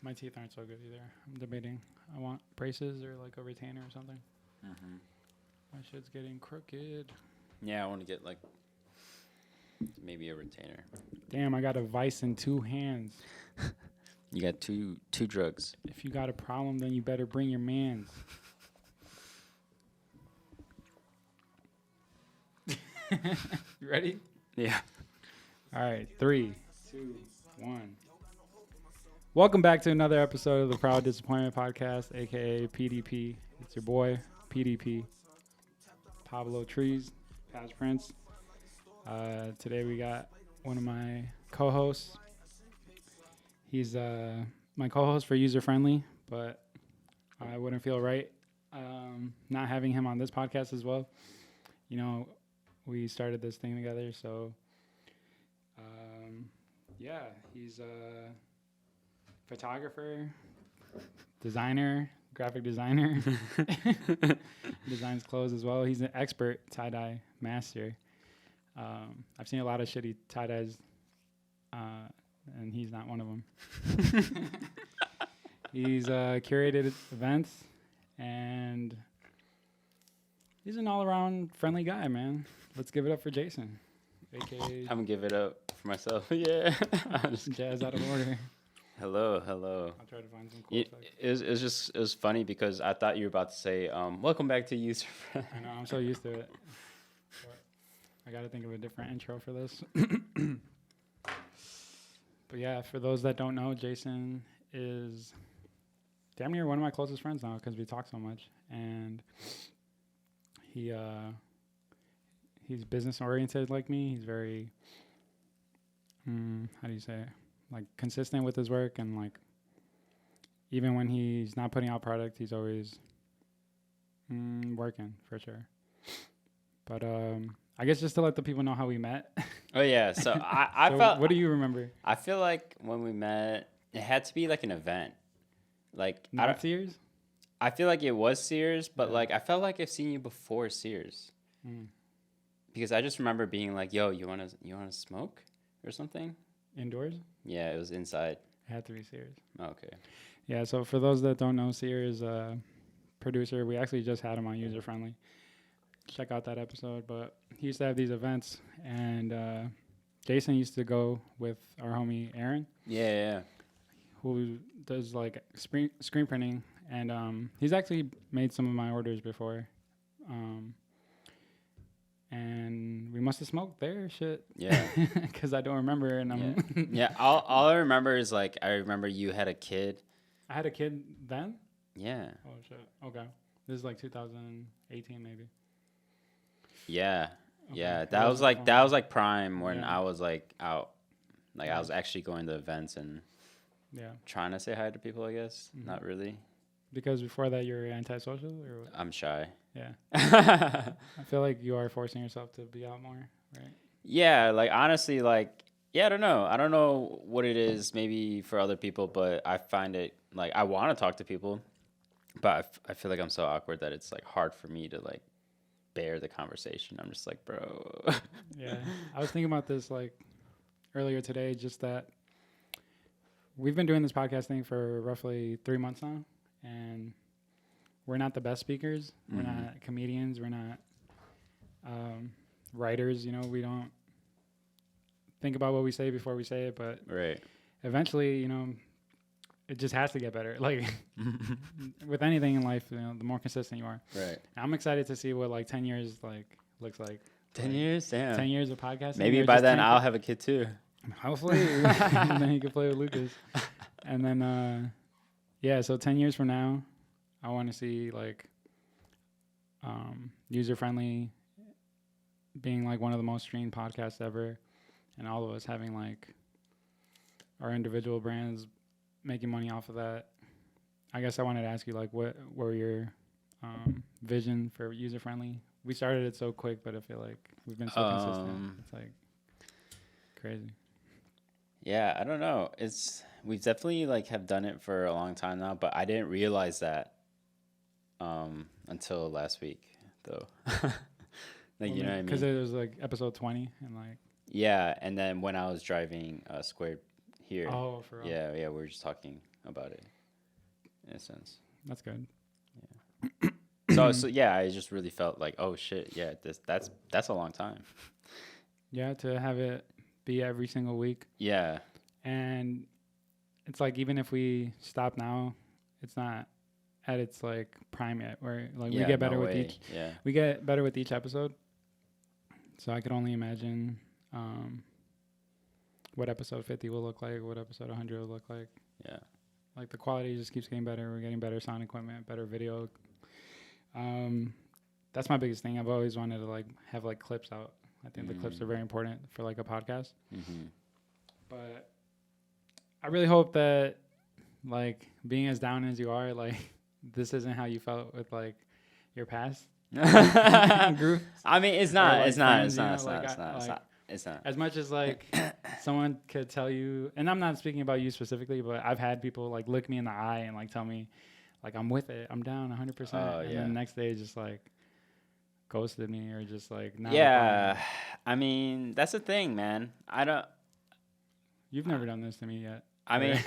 My teeth aren't so good either. I'm debating. I want braces or like a retainer or something. Mm-hmm. My shit's getting crooked. Yeah, I want to get like maybe a retainer. Damn, I got a vice in 2 hands. You got two drugs. If you got a problem, then you better bring your mans. You ready? Yeah. All right, 3, 2, 1. Welcome back to another episode of the Proud Disappointment Podcast, aka PDP. It's your boy, PDP, Pablo Trees, Past Prince. Today we got one of my co-hosts. He's my co-host for User Friendly, but I wouldn't feel right not having him on this podcast as well. You know, we started this thing together, so yeah, he's a photographer, designer, graphic designer, designs clothes as well. He's an expert tie-dye master. I've seen a lot of shitty tie-dyes, and he's not one of them. He's curated events, and he's an all-around friendly guy, man. Let's give it up for Jason, a.k.a. I'm going to give it up for myself. Yeah. Jazz Out of Order. Hello. I'll try to find some cool stuff. It was funny because I thought you were about to say, welcome back to User Friendly. I know, I'm so used to it. But I got to think of a different intro for this. But yeah, for those that don't know, Jason is damn near one of my closest friends now because we talk so much. And he's business oriented like me. He's very, how do you say it? Like consistent with his work, and like even when he's not putting out product, he's always working for sure. But I guess just to let the people know how we met. Oh yeah, so I So felt. what do you remember? I feel like when we met, it had to be like an event. Like Not Sears? I feel like it was Sears, but Yeah. like I felt like I've seen you before Sears. Because I just remember being like, "Yo, you wanna smoke or something?" Indoors? Yeah, it was inside. It had to be Sears. Okay. Yeah, so for those that don't know, Sears producer, we actually just had him on User Friendly. Check out that episode. But he used to have these events, and Jason used to go with our homie Aaron, Yeah. who does like screen printing, and he's actually made some of my orders before. And we must have smoked there, shit. Yeah. Because I don't remember, and I'm Yeah. All I remember is like I remember you had a kid. I had a kid then. Yeah. Oh shit. Okay. This is like 2018 maybe. Yeah. Okay. Yeah. That was That was like prime when Yeah. I was like out. Like I Yeah. was actually going to events and Yeah. trying to say hi to people, I guess. Mhm. Not really. Because before that you're antisocial, or what? I'm shy. Yeah. I feel like you are forcing yourself to be out more, right? Yeah, like honestly, like I don't know. I don't know what it is. Maybe for other people, but I find it like I want to talk to people, but I feel like I'm so awkward that it's like hard for me to like bear the conversation. I'm just like, bro. Yeah. I was thinking about this like earlier today, just that we've been doing this podcast thing for roughly 3 months now, and we're not the best speakers. We're not comedians. We're not writers. You know, we don't think about what we say before we say it. But Right. eventually, you know, it just has to get better. Like with anything in life, you know, the more consistent you are. Right. I'm excited to see what like 10 years like looks like. 10 years? Damn. 10 years of podcasting. Maybe or by just then 10 I'll have a kid too. Hopefully. And then you can play with Lucas. And then, yeah, so 10 years from now, I want to see, like, user-friendly being, like, one of the most streamed podcasts ever, and all of us having, like, our individual brands making money off of that. I guess I wanted to ask you, like, what were your vision for user-friendly? We started it so quick, but I feel like we've been so consistent. It's, like, crazy. Yeah, I don't know. We've definitely like have done it for a long time now, but I didn't realize that until last week, though. Like, you know what I mean? Because it was like episode 20, and like. Yeah, and then when I was driving Square here. Oh, for real? Yeah, yeah, we're just talking about it in a sense. That's good. So yeah, I just really felt like, oh shit, yeah, that's a long time. Yeah, to have it be every single week. Yeah. And it's like, even if we stop now, it's not at its like prime yet, where like we get better with each. Yeah. We get better with each episode. So I could only imagine what episode 50 will look like, what episode 100 will look like. Yeah. Like the quality just keeps getting better. We're getting better sound equipment, better video. That's my biggest thing. I've always wanted to like have like clips out. I think the clips are very important for like a podcast. Mm-hmm. But I really hope that like being as down as you are, like this isn't how you felt with like your past group. I mean, it's not. It's not. It's not. As much as like someone could tell you, and I'm not speaking about you specifically, but I've had people like look me in the eye and like tell me, like I'm with it, I'm down 100%, and then the next day just like ghosted me or just like not. Yeah, I mean that's the thing, man. I don't. You've never done this to me yet. I mean,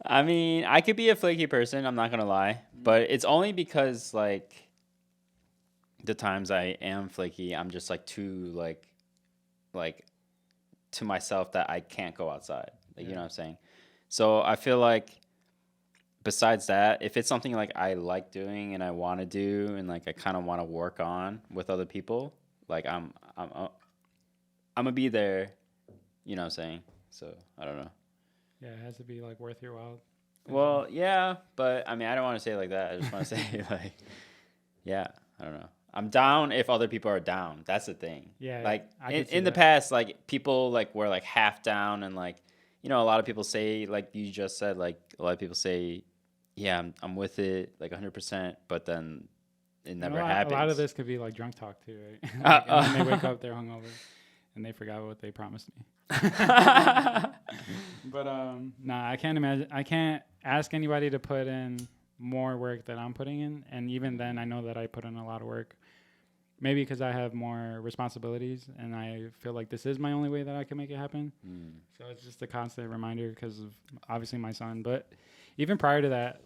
I mean, I could be a flaky person. I'm not gonna lie, but it's only because like the times I am flaky, I'm just like too like to myself that I can't go outside. Like, you know what I'm saying? So I feel like besides that, if it's something like I like doing and I want to do and like I kind of want to work on with other people, like I'm gonna be there. You know what I'm saying? So I don't know. Yeah, it has to be like worth your while. Well, yeah, but I mean, I don't want to say it like that. I just want to say like, yeah, I don't know. I'm down if other people are down. That's the thing. Yeah. Like in the past, like people like were like half down and like, you know, a lot of people say, like you just said, like a lot of people say, yeah, I'm with it like 100%, but then it never happens. A lot of this could be like drunk talk too, right? Like, and then they wake up, they're hungover, and they forgot what they promised me. But nah, I can't imagine. I can't ask anybody to put in more work that I'm putting in, and even then, I know that I put in a lot of work. Maybe because I have more responsibilities, and I feel like this is my only way that I can make it happen. So it's just a constant reminder because of obviously my son. But even prior to that,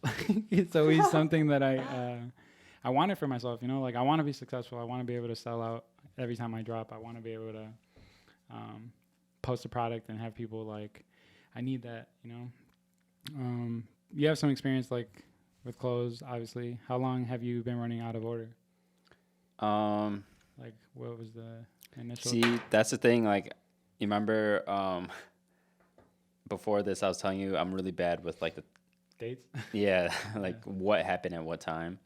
it's always something that I want it for myself. You know, like I want to be successful. I want to be able to sell out every time I drop. I want to be able to post a product and have people like, I need that, you know. You have some experience like with clothes, obviously. How long have you been running out of order? Like what was the initial? See, that's the thing. Like, you remember before this, I was telling you I'm really bad with like the dates. Yeah, like what happened at what time.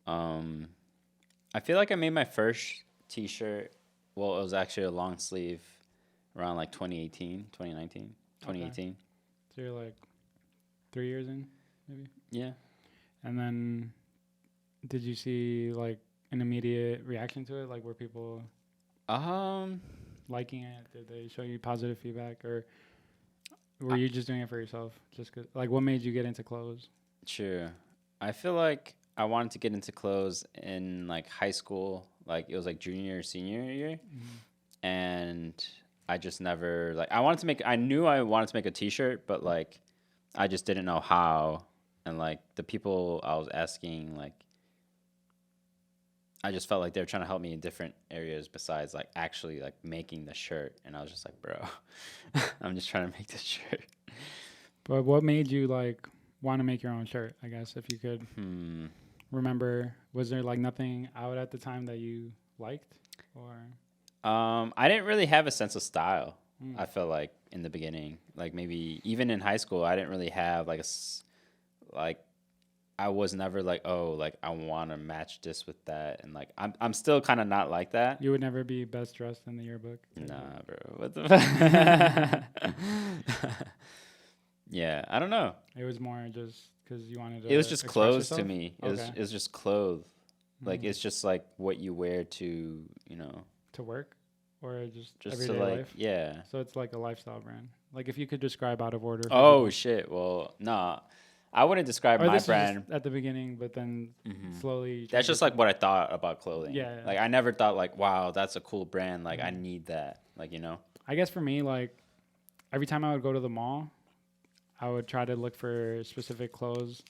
I feel like I made my first T-shirt. Well, it was actually a long sleeve around like 2019. Okay. So you're like 3 years in, maybe? Yeah. And then did you see like an immediate reaction to it? Like were people liking it? Did they show you positive feedback, or were you just doing it for yourself? Just 'cause, like, what made you get into clothes? Sure. I feel like I wanted to get into clothes in like high school. Like it was like junior or senior year. And I just never like I knew I wanted to make a T-shirt, but like I just didn't know how. And like the people I was asking, like I just felt like they were trying to help me in different areas besides like actually like making the shirt. And I was just like, bro, I'm just trying to make this shirt. But what made you like want to make your own shirt? I guess if you could remember, was there like nothing out at the time that you liked, or? I didn't really have a sense of style. I felt like in the beginning, like maybe even in high school, I didn't really have like I was never like, oh, like I want to match this with that, and like I'm still kind of not like that. You would never be best dressed in the yearbook. Nah, bro. What the? Yeah, I don't know. It was more just because you wanted to. It was just clothes yourself? to me. It was just clothes. Like it's just like what you wear to, you know. To work, or just to everyday like life? Yeah. So it's like a lifestyle brand. Like if you could describe Out of Order. Oh shit! Well, nah, I wouldn't describe my brand at the beginning, but then slowly. That's just like what I thought about clothing. Yeah. Like I never thought like, wow, that's a cool brand. Like I need that. Like, you know. I guess for me, like every time I would go to the mall, I would try to look for specific clothes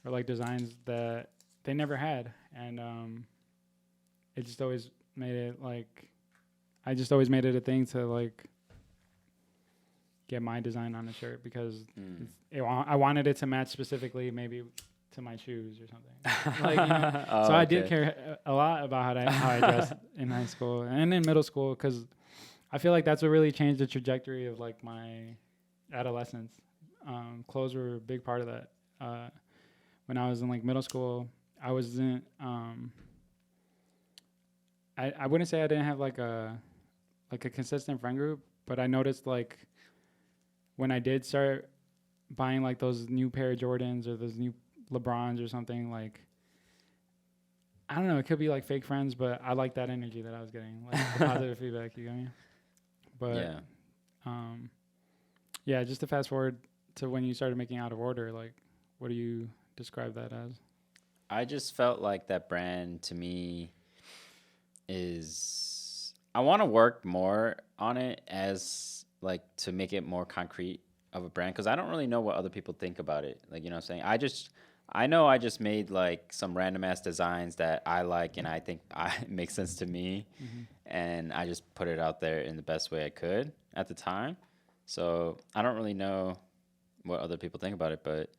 or like designs that they never had, and it just always made it like I just always made it a thing to like get my design on a shirt because I wanted it to match specifically maybe to my shoes or something. Like, so I did care a lot about how I dressed in high school and in middle school because I feel like that's what really changed the trajectory of like my adolescence. Clothes were a big part of that. When I was in like middle school, I wasn't. I wouldn't say I didn't have like a consistent friend group, but I noticed like when I did start buying like those new pair of Jordans or those new LeBrons or something, like I don't know, it could be like fake friends, but I like that energy that I was getting, like the positive feedback, you get me? But yeah, just to fast forward to when you started making Out of Order, like what do you describe that as? I just felt like that brand to me is I want to work more on it as like to make it more concrete of a brand because I don't really know what other people think about it. Like, you know what I'm saying? I know I just made like some random ass designs that I like and I think make sense to me, and I just put it out there in the best way I could at the time. So I don't really know what other people think about it, but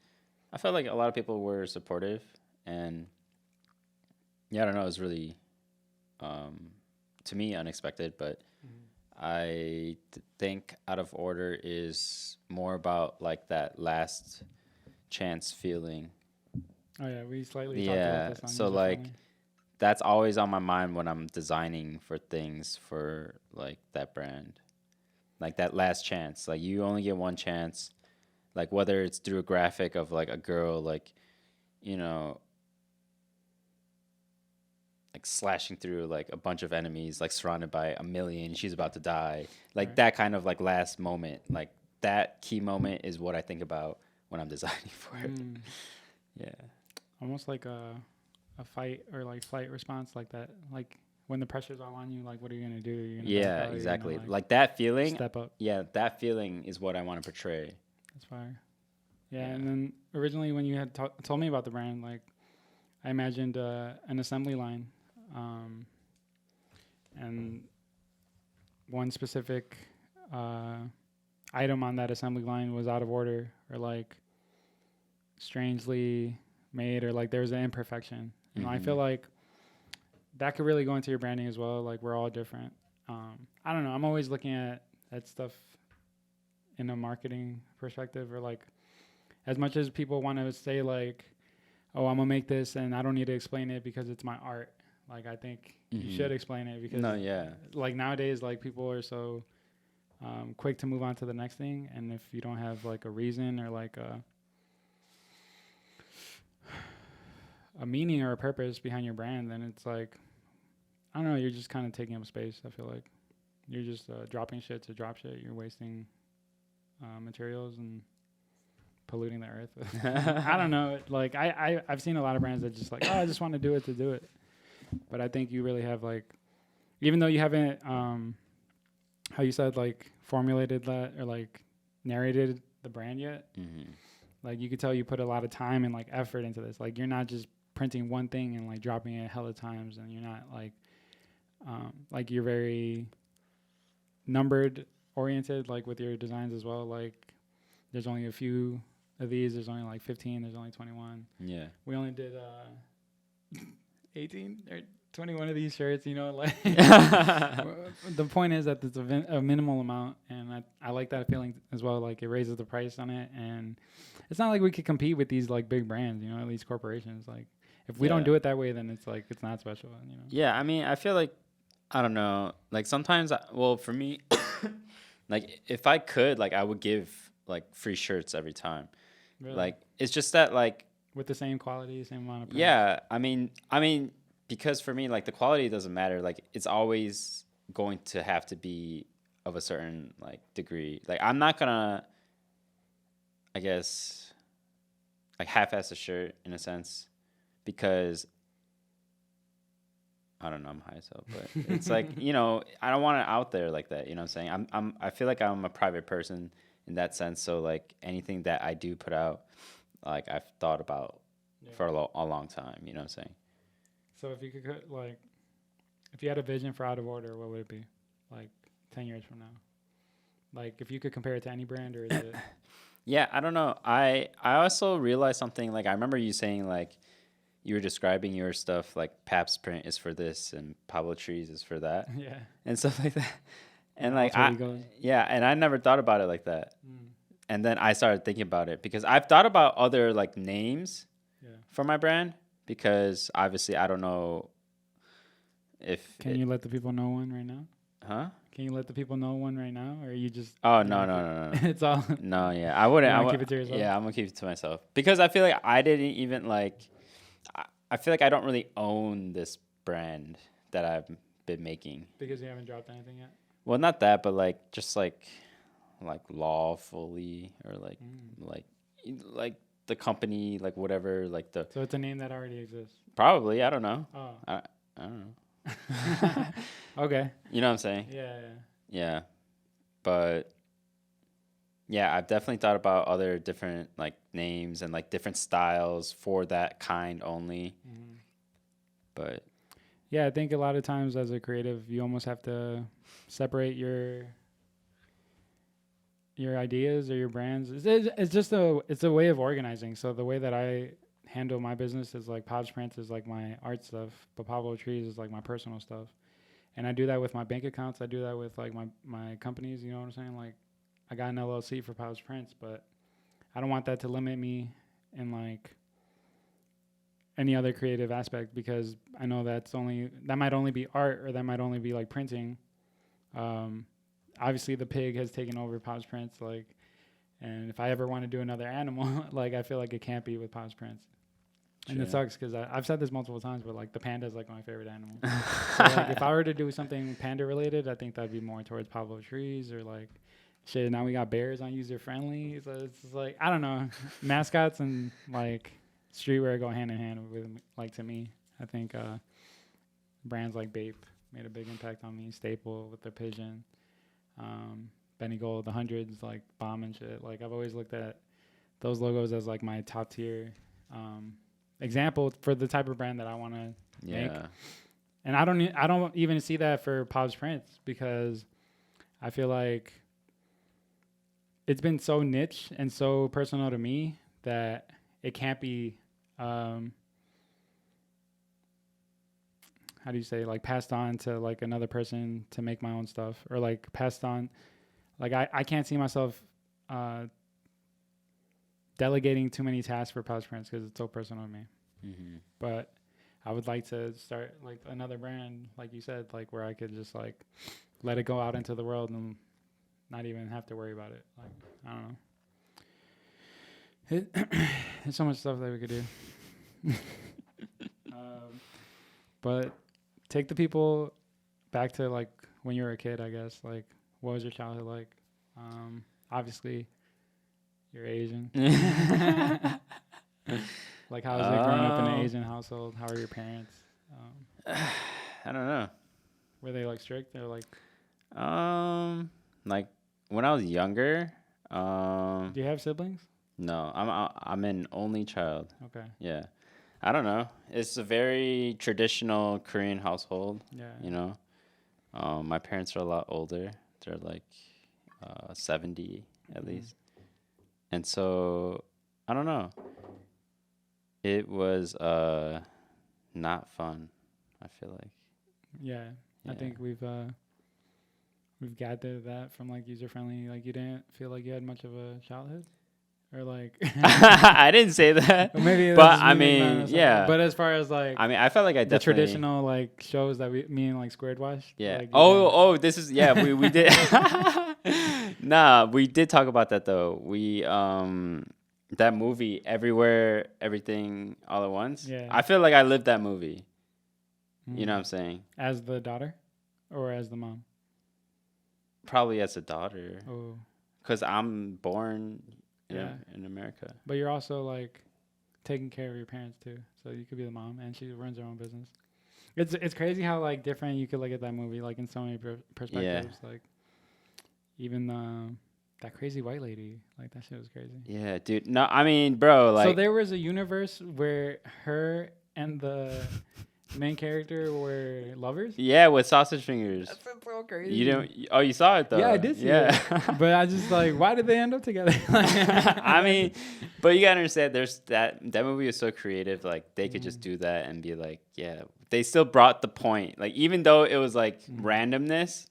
I felt like a lot of people were supportive, and yeah, I don't know, it was really to me unexpected, but I think Out of Order is more about like that last chance feeling. Oh yeah, we slightly talked about this on so like that's always on my mind when I'm designing for things for like that brand. Like that last chance. Like you only get one chance. Like whether it's through a graphic of like a girl like, you know, like slashing through like a bunch of enemies, like surrounded by a million, she's about to die. Like that kind of like last moment. Like that key moment is what I think about when I'm designing for it. Yeah. Almost like a fight or like flight response like that. Like when the pressure's all on you, like what are you gonna do? You're gonna Yeah, exactly. Like that feeling. Step up. Yeah, that feeling is what I want to portray. That's fire. Yeah, and then originally when you had told me about the brand, like I imagined an assembly line, and one specific item on that assembly line was out of order or like strangely made or like there was an imperfection. You know, I feel like that could really go into your branding as well. Like we're all different. I don't know. I'm always looking at stuff in a marketing perspective, or like as much as people want to say like, oh, I'm gonna make this and I don't need to explain it because it's my art. Like I think you should explain it because like nowadays like people are so quick to move on to the next thing, and if you don't have like a reason or like a meaning or a purpose behind your brand, then it's like I don't know, you're just kind of taking up space. I feel like you're just dropping shit to drop shit. You're wasting materials and polluting the earth. I don't know. Like I've seen a lot of brands that just like, oh, I just want to do it to do it. But I think you really have like, even though you haven't, how you said like formulated that or like narrated the brand yet, like you could tell you put a lot of time and like effort into this. Like you're not just printing one thing and like dropping it hella times, and you're not like you're very numbered oriented like with your designs as well. Like there's only a few of these, there's only like 15, there's only 21. Yeah, we only did 18 or 21 of these shirts, you know, like the point is that it's a minimal amount, and I like that feeling as well. Like it raises the price on it, and it's not like we could compete with these like big brands, you know, these corporations. Like if we don't do it that way, then it's like it's not special, you know. Yeah, I mean, I feel like I don't know, like sometimes well for me like if I could, like I would give like free shirts every time. Really? Like it's just that like with the same quality, same amount of price. Yeah, I mean because for me like the quality doesn't matter. Like it's always going to have to be of a certain like degree. Like I'm not gonna, I guess, like half-ass a shirt in a sense, because I don't know, I'm high as hell, but it's like, you know, I don't want it out there like that. You know what I'm saying? I feel like I'm a private person in that sense. So like anything that I do put out, like I've thought about for a long time. You know what I'm saying? So if you could like, if you had a vision for Out of Order, what would it be? Like 10 years from now? Like if you could compare it to any brand, or is it? Yeah, I don't know. I also realized something. Like I remember you saying like you were describing your stuff like Paps print is for this and Pablo Trees is for that Yeah. and stuff like that. And Yeah, like alter egos. yeah, and I never thought about it like that. Mm. And then I started thinking about it because I've thought about other like names for my brand because obviously I don't know if Can you let the people know one right now? huh? Can you let the people know one right now, or you just? Oh no. It's all. No, yeah, I wouldn't. You wanna keep it to yourself? Yeah, I'm gonna keep it to myself because I feel like I didn't even like. I feel like I don't really own this brand that I've been making. Because you haven't dropped anything yet. Well, not that, but like just like lawfully or like the company, like whatever, like the. So it's a name that already exists. Probably, I don't know. Oh. I don't know. Okay. You know what I'm saying? Yeah. But yeah, I've definitely thought about other different like names and like different styles for that kind only. Mm-hmm. But yeah, I think a lot of times as a creative, you almost have to separate your ideas or your brands. It's just it's a way of organizing. So the way that I handle my business is like Pops Prints is like my art stuff, but Pablo Trees is like my personal stuff. And I do that with my bank accounts. I do that with like my companies. You know what I'm saying? Like I got an LLC for Pops Prints, but I don't want that to limit me in like any other creative aspect because I know that might only be art or that might only be like printing. Obviously the pig has taken over Pops Prints, like, and if I ever want to do another animal, like I feel like it can't be with Pops Prints. Sure. And it sucks because I've said this multiple times, but like the panda is like my favorite animal. So like if I were to do something panda related, I think that'd be more towards Pablo Trees or like shit. Now we got bears on user friendly, so it's just like I don't know, mascots and like streetwear go hand in hand with like to me. I think brands like Bape made a big impact on me. Staple with their pigeon, Benny Gold, the hundreds like bomb and shit. Like I've always looked at those logos as like my top tier. Example for the type of brand that I want to make. And I don't even see that for Pops Prints because I feel like it's been so niche and so personal to me that it can't be how do you say, like passed on to like another person to make my own stuff or like passed on. Like I can't see myself delegating too many tasks for Pops Prints because it's so personal to me. Mm-hmm. But I would like to start like another brand, like you said, like where I could just like let it go out into the world and not even have to worry about it. Like I don't know. There's so much stuff that we could do. But take the people back to like when you were a kid, I guess. Like what was your childhood like? Obviously you're Asian. Like, how is it growing up in an Asian household? How are your parents? I don't know. Were they like strict? They're like, like when I was younger. Do you have siblings? No, I'm an only child. Okay. Yeah, I don't know. It's a very traditional Korean household. Yeah. You know, my parents are a lot older. They're like 70 at least, and so I don't know. It was not fun, I feel like. Yeah. I think we've gathered that from like user friendly. Like you didn't feel like you had much of a childhood, or like I didn't say that. Or maybe, but I mean, yeah. But as far as like, I mean, I felt like I the definitely traditional like shows that me and like Squared watched. Yeah. Like, This is we did. Nah, we did talk about that though. We that movie, Everywhere, Everything, All at Once. Yeah. I feel like I lived that movie. You know what I'm saying? As the daughter, or as the mom? Probably as a daughter. Oh. Because I'm born in America. But you're also like taking care of your parents too. So you could be the mom, and she runs her own business. It's crazy how like different you could look at that movie like in so many perspectives. Like even that crazy white lady, like that shit was crazy. Yeah, dude. No, I mean, bro, like so there was a universe where her and the main character were lovers. Yeah, with sausage fingers. That's so crazy. You don't. Oh, you saw it though. Yeah, I did see it. But I just like, why did they end up together? I mean, but you gotta understand, there's that movie is so creative. Like they could just do that and be like, yeah. They still brought the point. Like even though it was like randomness,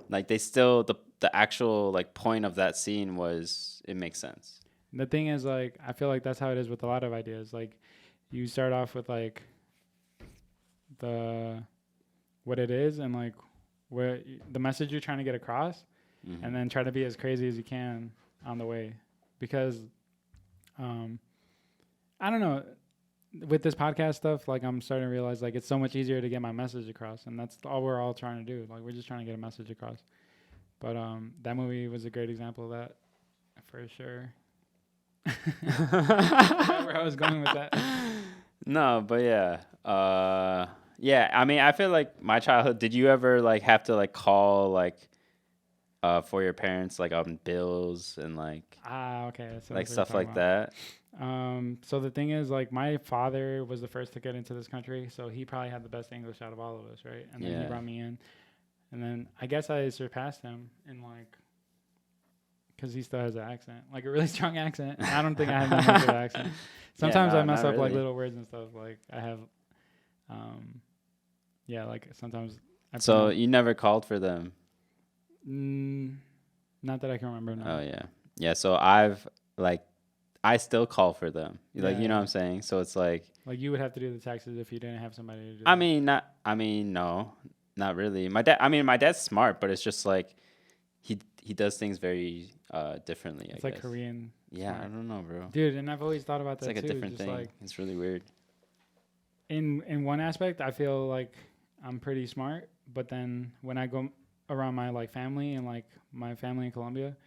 like they still the actual like point of that scene was it makes sense. The thing is, like, I feel like that's how it is with a lot of ideas. Like, you start off with like what it is and like where the message you're trying to get across, and then try to be as crazy as you can on the way, because I don't know, with this podcast stuff, like I'm starting to realize like it's so much easier to get my message across, and that's all we're all trying to do. Like we're just trying to get a message across. But that movie was a great example of that, for sure. I forgot where I was going with that. No, but yeah. Yeah, I mean, I feel like my childhood, did you ever like have to like call like for your parents like on bills and like Okay, so like stuff like that? So the thing is, like, my father was the first to get into this country, so he probably had the best English out of all of us, right? And then he brought me in, and then I guess I surpassed him in like, because he still has an accent, like a really strong accent. I don't think I have that much of an accent. Sometimes I mess up like little words and stuff. Like I have, like sometimes. So you never called for them? Not that I can remember. No. Oh yeah. So I still call for them. Like, you know what I'm saying? So it's like you would have to do the taxes if you didn't have somebody to do no, not really. My dad's smart, but it's just like he does things very differently. It's like Korean. Yeah, smart. I don't know, bro. Dude, and I've always thought about that it's like too. a different just thing. Like, it's really weird. In one aspect, I feel like I'm pretty smart, but then when I go around my like family and like my family in Colombia,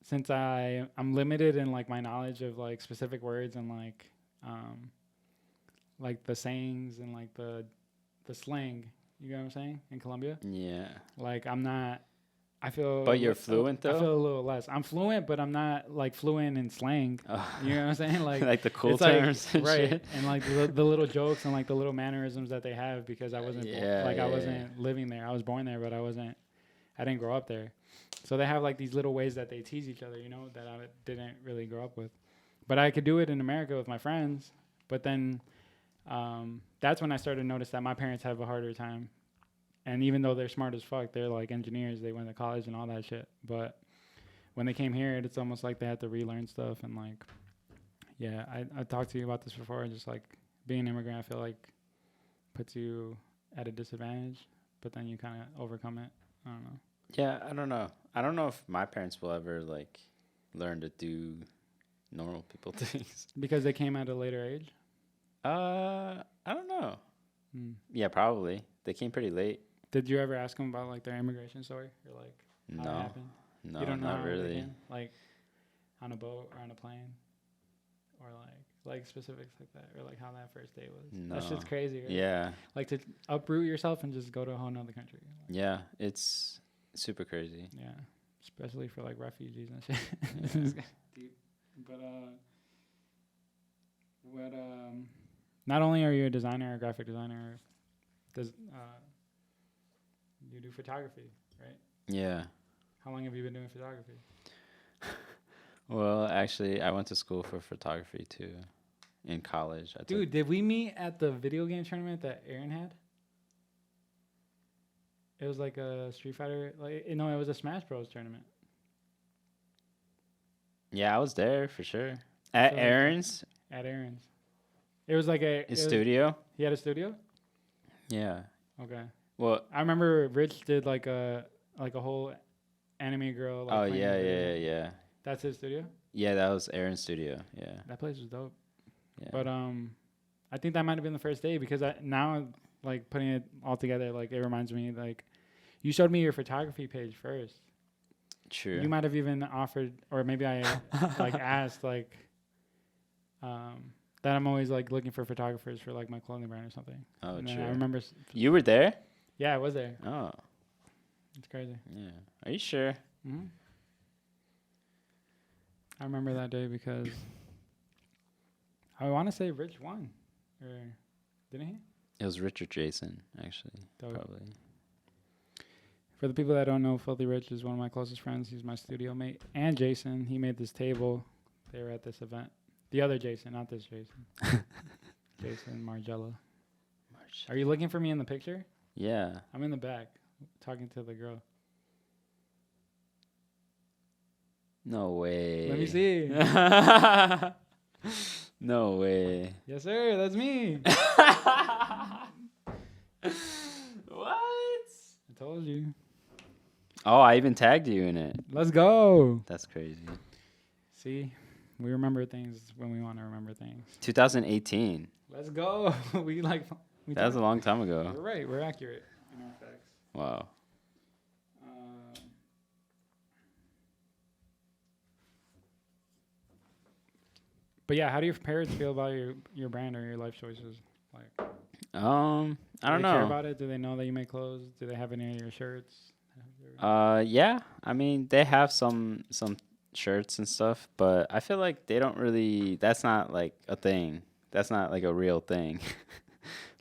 since I'm limited in like my knowledge of like specific words and like the sayings and like the slang, you know what I'm saying, in Colombia? Yeah. Like I'm not, I feel. But you're fluent though? I feel a little less. I'm fluent, but I'm not like fluent in slang. You know what I'm saying? Like like the cool terms like, and right. shit. And like the little jokes and like the little mannerisms that they have, because I wasn't I wasn't living there. I was born there, but I didn't grow up there. So they have like these little ways that they tease each other, you know, that I didn't really grow up with. But I could do it in America with my friends. But then that's when I started to notice that my parents have a harder time. And even though they're smart as fuck, they're like engineers, they went to college and all that shit. But when they came here, it's almost like they had to relearn stuff. And like, yeah, I talked to you about this before. Just like being an immigrant, I feel like puts you at a disadvantage, but then you kind of overcome it. I don't know. Yeah, I don't know. I don't know if my parents will ever like learn to do normal people things. Because they came at a later age? I don't know. Yeah, probably. They came pretty late. Did you ever ask them about like their immigration story, or like how it happened? No, you don't know not how really. It like on a boat or on a plane, or like specifics like that, or like how that first day was. No. That shit's crazy, right? Yeah. Like to uproot yourself and just go to a whole nother country. Like, yeah, it's super crazy. Yeah, especially for like refugees and shit. Yeah. Deep. But not only are you a designer or graphic designer, you do photography, right? Yeah. How long have you been doing photography? Well, actually, I went to school for photography too, in college. Dude, did we meet at the video game tournament that Aaron had? It was like a Street Fighter, it was a Smash Bros tournament. Yeah, I was there for sure. At Aaron's? At Aaron's. It was like his studio? He had a studio? Yeah. Okay. Well, I remember Rich did like a whole anime girl. Like, oh yeah. That's his studio? Yeah, that was Aaron's studio. Yeah. That place was dope. Yeah. But I think that might have been the first day, because now like putting it all together, like it reminds me, like you showed me your photography page first. True. You might have even offered, or maybe I like asked, like that I'm always like looking for photographers for like my clothing brand or something. Oh, And then true. I remember. You were there? Yeah, I was there. Oh, It's crazy. yeah. Are you sure? Hmm. I remember that day because I want to say Rich won, or didn't he? It was Richard Jason, actually. Dope. Probably. For the people that don't know, Filthy Rich is one of my closest friends. He's my studio mate. And Jason, he made this table. They were at this event. The other Jason, not this Jason. Jason Margella. Are you looking for me in the picture? Yeah. I'm in the back talking to the girl. No way. Let me see. No way. Yes, sir. That's me. What? I told you. Oh, I even tagged you in it. Let's go. That's crazy. See, we remember things when we want to remember things. 2018. Let's go. we That was a long time ago. We're right. We're accurate in our facts. Wow. But yeah, how do your parents feel about your brand or your life choices? Like, I do don't they care know. about it? Do they know that you make clothes? Do they have any of your shirts? Yeah. I mean, they have some shirts and stuff, but I feel like they don't really. That's not like a thing. That's not like a real thing.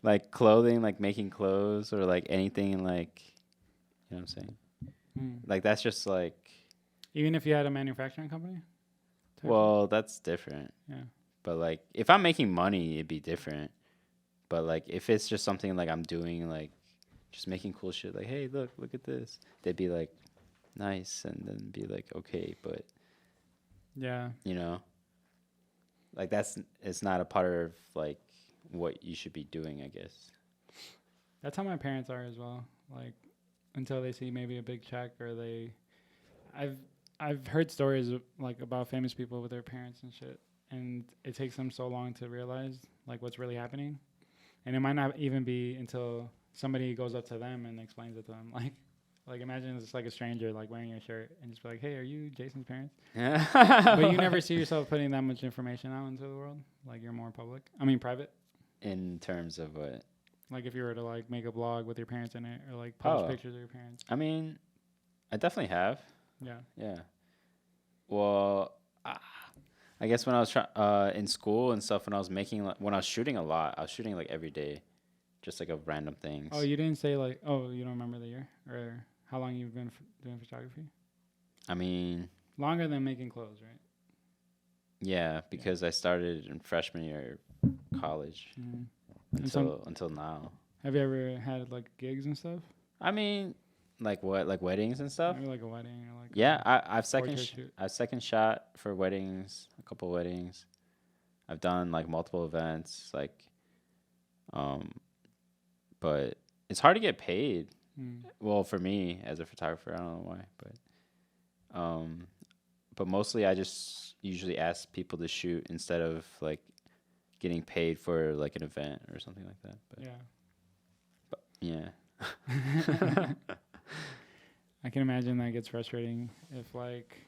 Like clothing, like making clothes or like anything like, you know what I'm saying? Like that's just like. Even if you had a manufacturing company? Well, that's different. Yeah. But like, if I'm making money, it'd be different. But like, if it's just something like I'm doing, like just making cool shit, like, hey, look at this, they'd be like, nice, and then be like, okay, but Yeah. you know, like it's not a part of like what you should be doing, I guess. That's how my parents are as well. Like, until they see maybe a big check or I've heard stories like about famous people with their parents and shit, and it takes them so long to realize like what's really happening, and it might not even be until somebody goes up to them and explains it to them. Like imagine it's like a stranger like wearing your shirt and just be like, "Hey, are you Jason's parents?" But you never see yourself putting that much information out into the world. Like you're more public. I mean, private. In terms of what? Like if you were to like make a blog with your parents in it, or like post pictures of your parents. I mean, I definitely have. Yeah. Yeah. Well, I guess when I was in school and stuff, when I was when I was shooting a lot, I was shooting like every day, just like of random things. Oh, you didn't say like, oh, you don't remember the year or how long you've been doing photography? I mean, longer than making clothes, right? Yeah, because I started in freshman year of college until now. Have you ever had like gigs and stuff? I mean, like what, like weddings and stuff? Maybe like a wedding or like. Yeah, I've second shot for weddings, a couple weddings. I've done like multiple events, like, but it's hard to get paid. Well, for me as a photographer, I don't know why, but mostly I just usually ask people to shoot instead of like getting paid for like an event or something like that. But yeah. I can imagine that gets frustrating if like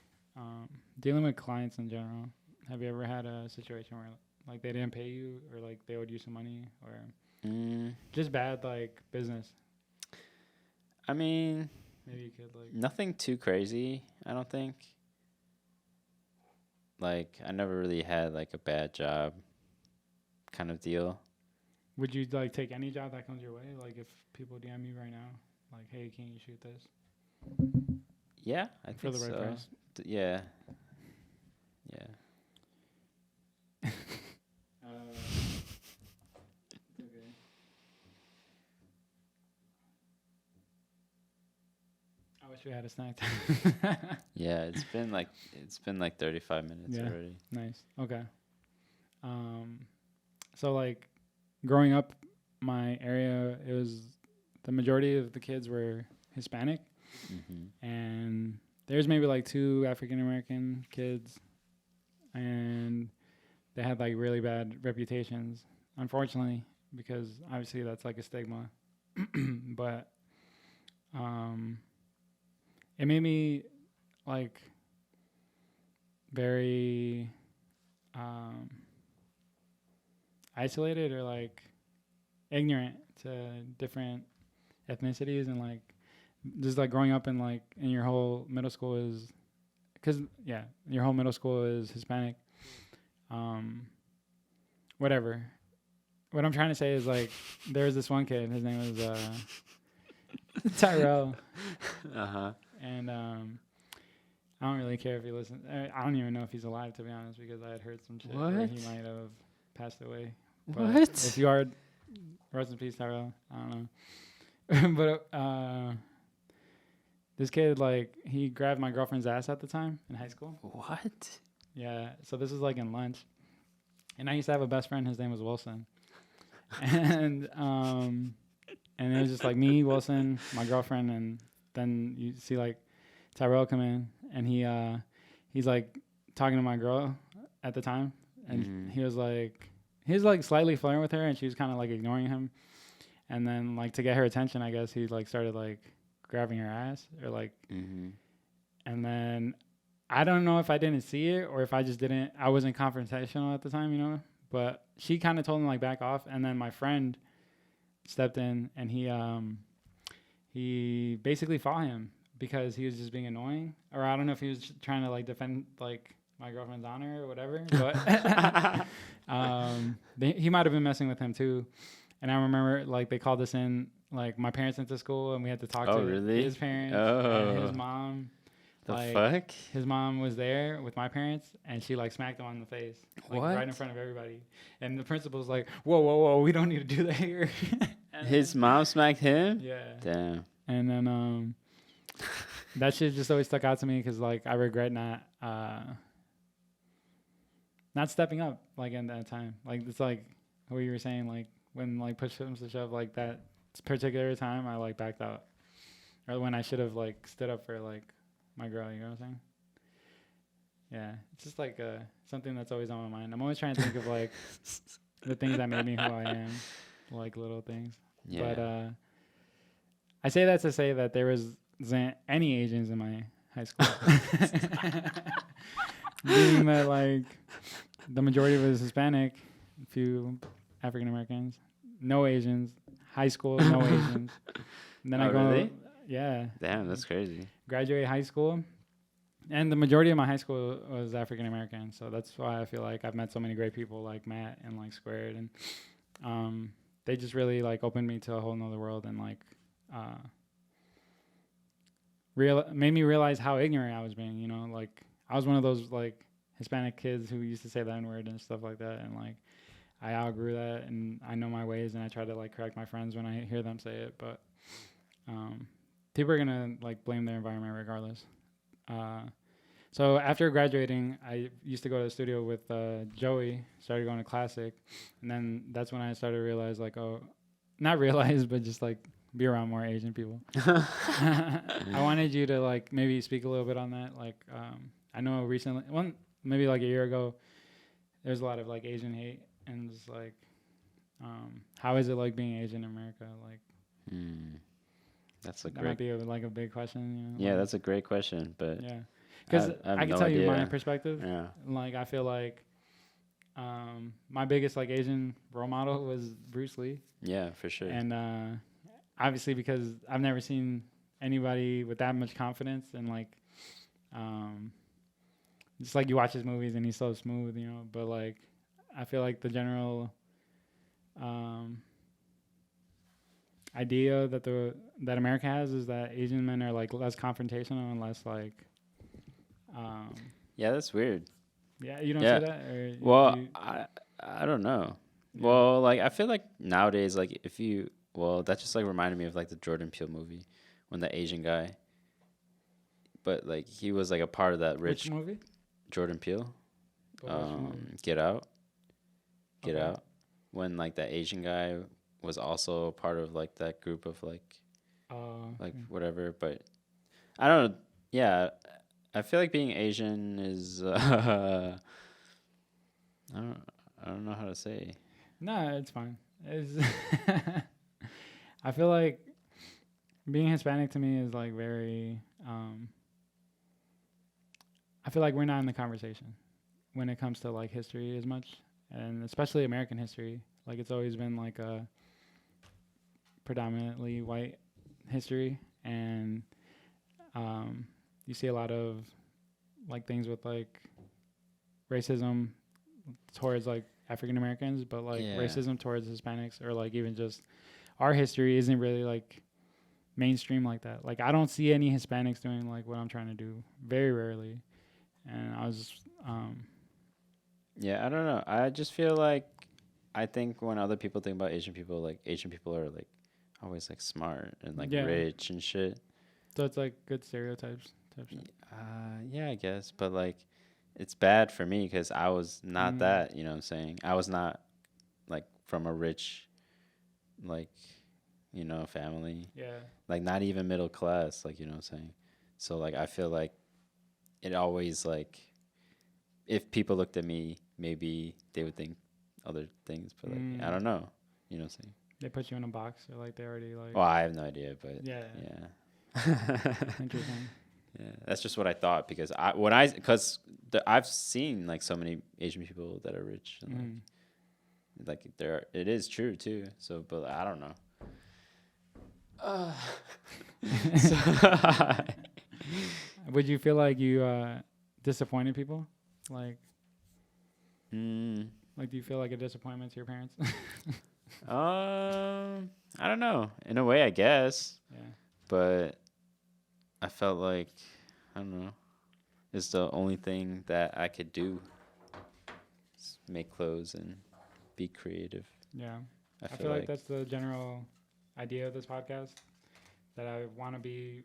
dealing with clients in general. Have you ever had a situation where like they didn't pay you or like they owed you some money or just bad like business? I mean, maybe you could like nothing too crazy, I don't think. Like I never really had like a bad job kind of deal. Would you like take any job that comes your way? Like if people DM you right now, like, hey, can you shoot this? Yeah, I for think the right so. price. Yeah. Okay. I wish we had a snack time. Yeah, it's been like 35 minutes already. Nice. Okay. So like growing up, my area, it was the majority of the kids were Hispanic, and there's maybe like 2 African American kids, and they had like really bad reputations, unfortunately, because obviously that's like a stigma. But it made me like very isolated or like ignorant to different ethnicities, and like just like growing up in like in your whole middle school is because your whole middle school is Hispanic. Whatever. What I'm trying to say is like there was this one kid. His name was Tyrell. And I don't really care if he listens. I don't even know if he's alive, to be honest, because I had heard some shit where he might have passed away. But What? if you are, rest in peace, Tyrell. I don't know. But this kid, like, he grabbed my girlfriend's ass at the time in high school. What? Yeah. So this was like in lunch, and I used to have a best friend. His name was Wilson, and it was just like me, Wilson, my girlfriend, and then you see like Tyrell come in, and he's like talking to my girl at the time, and he was like slightly flirting with her, and she was kind of like ignoring him, and then like to get her attention, I guess he like started like grabbing her ass or like, and then I don't know if I didn't see it or if I wasn't confrontational at the time, you know, but she kind of told him like back off, and then my friend stepped in, and he basically fought him because he was just being annoying, or I don't know if he was trying to like defend like my girlfriend's honor or whatever, but he might have been messing with him too. And I remember like they called us in, like my parents went to school and we had to talk to his parents and his mom. Fuck? His mom was there with my parents, and she like smacked him on the face, like right in front of everybody. And the principal's like, whoa, we don't need to do that here. His mom smacked him? Yeah. Damn. And then that shit just always stuck out to me because like I regret not stepping up like in that time. Like it's like what you were saying, like when like push comes to shove, like that particular time I like backed out, or when I should have like stood up for like my girl, you know what I'm saying? Yeah, it's just like something that's always on my mind. I'm always trying to think of like the things that made me who I am, like little things. Yeah. But I say that to say that there wasn't any Asians in my high school. Being that like the majority of it was Hispanic, a few African Americans, no Asians. High school, no Asians. And then I go, really? Yeah. Damn, that's crazy. Graduate high school, and the majority of my high school was African American, so that's why I feel like I've met so many great people like Matt and like Squared, and they just really like opened me to a whole nother world, and like made me realize how ignorant I was being. You know, like I was one of those like Hispanic kids who used to say the N-word and stuff like that, and like I outgrew that, and I know my ways, and I try to like correct my friends when I hear them say it, but people are gonna like blame their environment regardless. So after graduating, I used to go to the studio with Joey, started going to Classic, and then that's when I started to realize like, not realize, but just like be around more Asian people. I wanted you to like maybe speak a little bit on that. Like, I know recently, maybe like a year ago, there's a lot of like Asian hate, and just like, how is it like being Asian in America? Like, that might be like a big question. You know? Yeah, that's a great question, but yeah, because I can tell you my perspective. Yeah, like I feel like my biggest like Asian role model was Bruce Lee. Yeah, for sure. And obviously because I've never seen anybody with that much confidence, and like just like you watch his movies and he's so smooth, you know. But like I feel like the general idea that America has is that Asian men are like less confrontational and less like yeah, that's weird. Yeah, you don't see that? Or well, I don't know. Yeah. Well, like I feel like nowadays, like that just like reminded me of like the Jordan Peele movie when the Asian guy, but like he was like a part of that rich. Which movie? Jordan Peele. Get Out. Get Out. When like the Asian guy was also part of like that group of like whatever, but I don't know. Yeah, I feel like being Asian is I don't know how to say. No, it's fine. I feel like being Hispanic to me is like very I feel like we're not in the conversation when it comes to like history as much. and especially American history. Like it's always been like a predominantly white history, and you see a lot of like things with like racism towards like African Americans, but like racism towards Hispanics, or like even just our history isn't really like mainstream like that. Like I don't see any Hispanics doing like what I'm trying to do, very rarely. And I was Yeah, I don't know. I just feel like I think when other people think about Asian people, like Asian people are like always like smart and like rich and shit. So it's like good stereotypes type shit. Yeah, I guess, but like it's bad for me because I was not that. You know what I'm saying? I was not like from a rich, like, you know, family. Yeah. Like not even middle class. Like, you know what I'm saying? So like I feel like it always like if people looked at me, maybe they would think other things, but like I don't know. You know what I'm saying? They put you in a box, or like they already like. Well, I have no idea, but yeah. Interesting. Yeah, that's just what I thought because I've seen like so many Asian people that are rich and like it is true too. So, but I don't know. Would you feel like you disappointed people? Like, like, do you feel like a disappointment to your parents? I don't know. In a way, I guess. Yeah. But I felt like I don't know. It's the only thing that I could do. Is make clothes and be creative. Yeah. I feel like that's the general idea of this podcast. That I want to be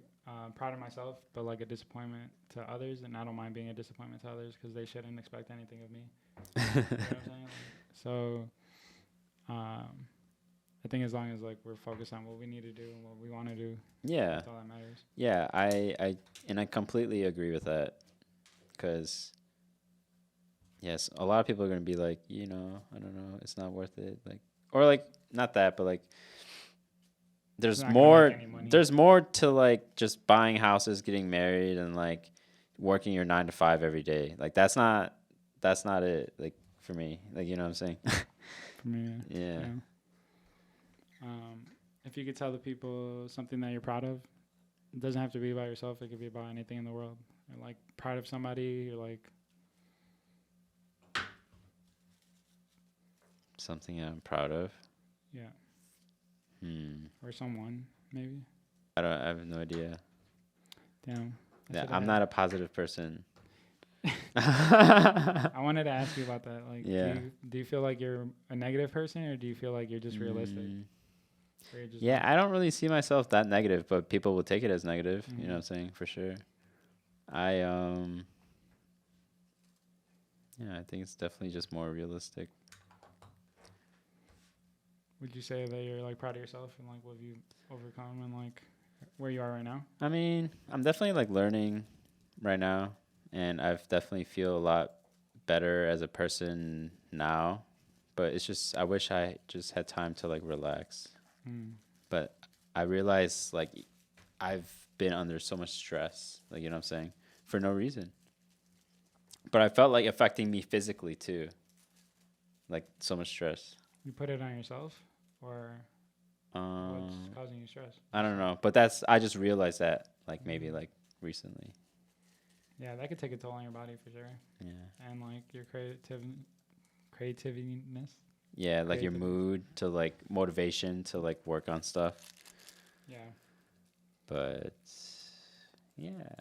proud of myself, but like a disappointment to others, and I don't mind being a disappointment to others because they shouldn't expect anything of me. You know what I'm saying? So, I think as long as like we're focused on what we need to do and what we want to do, that's all that matters. Yeah, I completely agree with that, because yes, a lot of people are gonna be like, you know, I don't know, it's not worth it, like, or like not that, but like. There's more to like just buying houses, getting married, and like working your 9 to 5 every day. Like that's not it. Like for me, like you know what I'm saying. For me, yeah. If you could tell the people something that you're proud of, it doesn't have to be about yourself. It could be about anything in the world. You're like proud of somebody. You're like something I'm proud of. Yeah. Or someone, maybe. I have no idea. Damn. Yeah, I'm not a positive person. I wanted to ask you about that. Like, yeah. Do you feel like you're a negative person, or do you feel like you're just realistic? Yeah, I don't really see myself that negative, but people will take it as negative. You know what I'm saying? For sure. I think it's definitely just more realistic. Would you say that you're like proud of yourself and like what you overcome and like where you are right now? I mean, I'm definitely like learning right now, and I've definitely feel a lot better as a person now, but it's just I wish I just had time to like relax. But I realize like I've been under so much stress, like you know what I'm saying, for no reason. But I felt like affecting me physically too. Like so much stress. You put it on yourself, or what's causing you stress? I don't know, but I just realized that like maybe like recently. Yeah, that could take a toll on your body for sure. Yeah. And like your creativeness. Yeah, like your mood to like motivation to like work on stuff. Yeah. But yeah.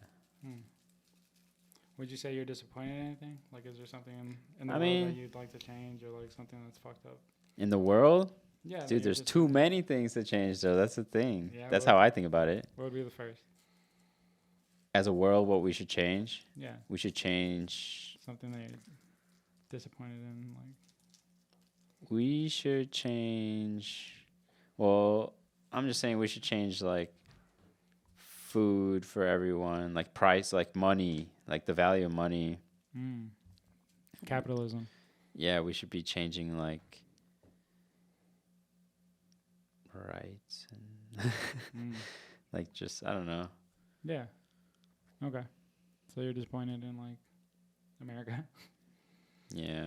Would you say you're disappointed in anything? Like, is there something in the world that you'd like to change, or like something that's fucked up? In the world? Yeah. Dude, there's too many things to change, though. That's the thing. Yeah, that's how I think about it. What would be the first? As a world, what we should change? Yeah. We should change... something that you're disappointed in, like... We should change... Well, I'm just saying we should change, like, food for everyone, like price, like money, like the value of money. Capitalism. Yeah, we should be changing, like, rights and like just I don't know. Yeah. Okay. So you're disappointed in like America. Yeah.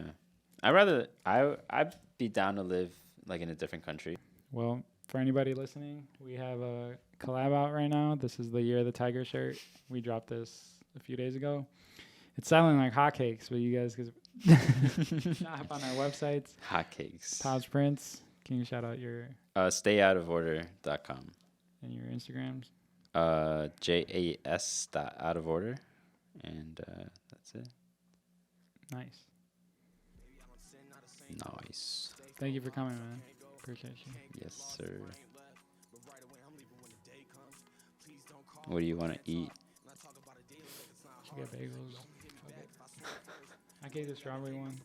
I'd be down to live like in a different country. Well, for anybody listening, we have a collab out right now. This is the Year of the Tiger shirt. We dropped this a few days ago. It's selling like hotcakes, but you guys can shop on our websites. Hotcakes. Pops Prints. Can you shout out your Stayoutaforder.com. and your Instagrams? JAS.outoforder. And that's it. Nice. Nice. Thank you for coming, man. Appreciate you. Yes, sir. What do you want to eat? Should get bagels. I gave the strawberry one.